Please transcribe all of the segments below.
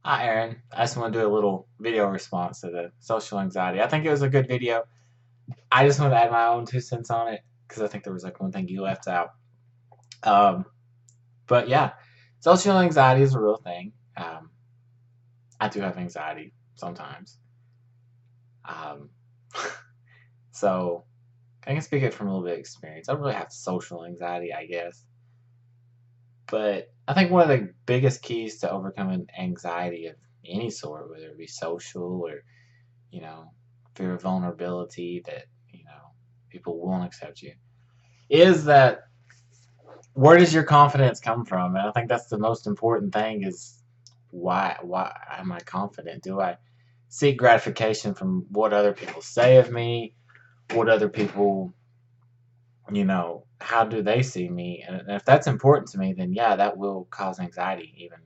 Hi, Erin. I just want to do a little video response to the social anxiety. I think it was a good video. I just want to add my own 2 cents on it because I think there was like one thing you left out. Um, but yeah, social anxiety is a real thing. I do have anxiety sometimes. Um, so I can speak it from a little bit of experience. I don't really have social anxiety, I guess. But I think one of the biggest keys to overcoming anxiety of any sort, whether it be social or you know, fear of vulnerability that, people won't accept you, is that where does your confidence come from? And I think that's the most important thing is why am I confident? Do I seek gratification from what other people say of me? What other people, how do they see me? And if that's important to me, then yeah, that will cause anxiety even.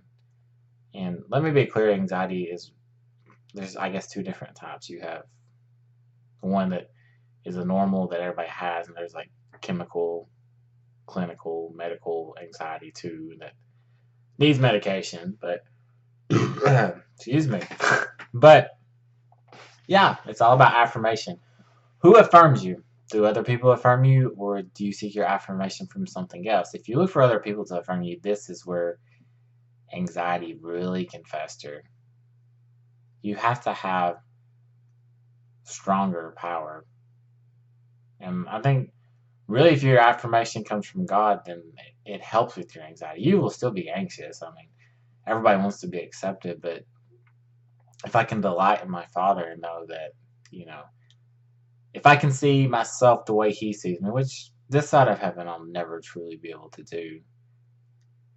And let me be clear, anxiety is there's I guess two different types. You have the one that is a normal that everybody has, and there's like chemical, clinical, medical anxiety too that needs medication. But excuse me. But yeah, it's all about affirmation. Who affirms you? Do other people affirm you, or do you seek your affirmation from something else? If you look for other people to affirm you, this is where anxiety really can fester. You have to have stronger power. And I think really, if your affirmation comes from God, then it helps with your anxiety. You will still be anxious. I mean, everybody wants to be accepted, but if I can delight in my Father and know that, you know, if I can see myself the way He sees me, which this side of heaven I'll never truly be able to do,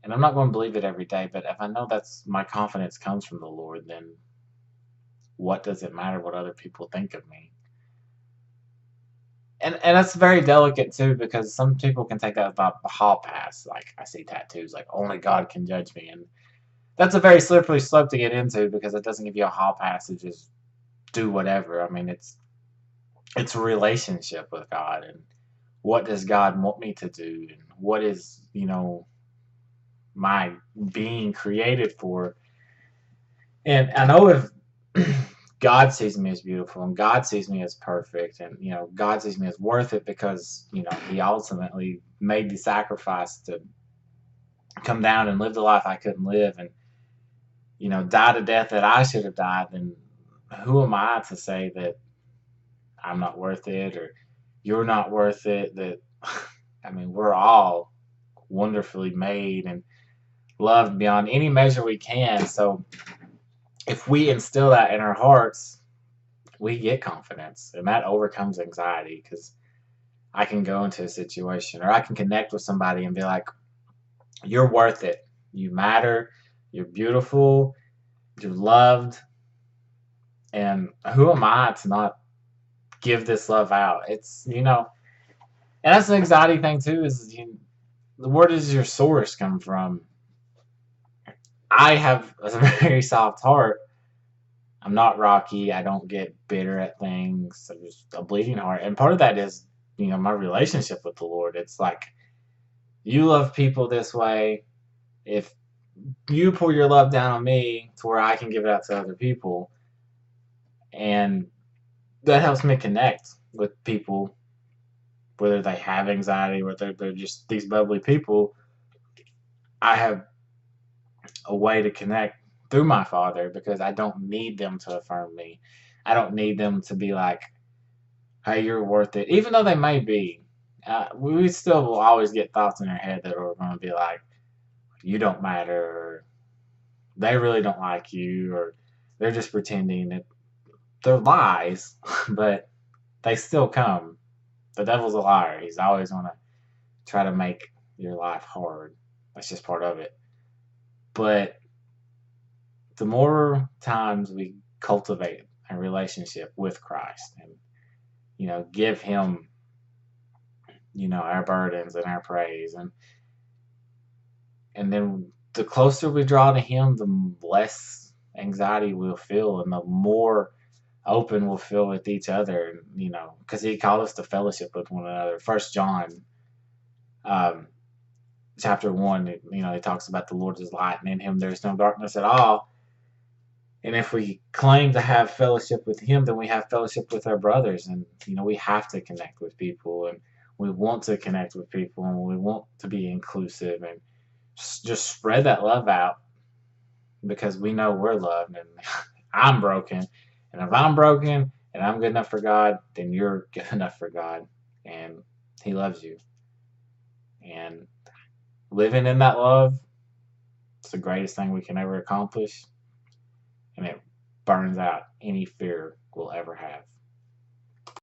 and I'm not going to believe it every day, but if I know that's my confidence comes from the Lord, then what does it matter what other people think of me? And that's very delicate too because some people can take that as the hall pass. Like I see tattoos, like only God can judge me, and that's a very slippery slope to get into because it doesn't give you a hall pass to just do whatever. I mean, it's a relationship with God, and what does God want me to do, and what is my being created for? And I know if God sees me as beautiful and God sees me as perfect and God sees me as worth it because he ultimately made the sacrifice to come down and live the life I couldn't live and die the death that I should have died, then who am I to say that I'm not worth it or you're not worth it? That I mean, we're all wonderfully made and loved beyond any measure we can. So if we instill that in our hearts, we get confidence and that overcomes anxiety because I can go into a situation or I can connect with somebody and be like, you're worth it. You matter. You're beautiful. You're loved. And who am I to not give this love out? And that's an anxiety thing too. Where does your source come from? I have a very soft heart. I'm not rocky. I don't get bitter at things. I'm just a bleeding heart, and part of that is my relationship with the Lord. It's like you love people this way. If you pour your love down on me to where I can give it out to other people, and that helps me connect with people whether they have anxiety, whether they're just these bubbly people, I have a way to connect through my Father because I don't need them to affirm me. I don't need them to be like, hey, you're worth it. Even though they may be, we still will always get thoughts in our head that are going to be like, you don't matter, or they really don't like you, or they're just pretending that they're lies, but they still come. The devil's a liar. He's always going to try to make your life hard. That's just part of it. But the more times we cultivate a relationship with Christ and give him our burdens and our praise and then the closer we draw to him the less anxiety we'll feel and the more open we'll feel with each other because he called us to fellowship with one another. First John um, chapter 1, he talks about the Lord is light and in him there's no darkness at all. And if we claim to have fellowship with Him, then we have fellowship with our brothers. And, we have to connect with people. And we want to connect with people. And we want to be inclusive and just spread that love out because we know we're loved. And I'm broken. And if I'm broken and I'm good enough for God, then you're good enough for God. And He loves you. And living in that love, it's the greatest thing we can ever accomplish. And it burns out any fear we'll ever have.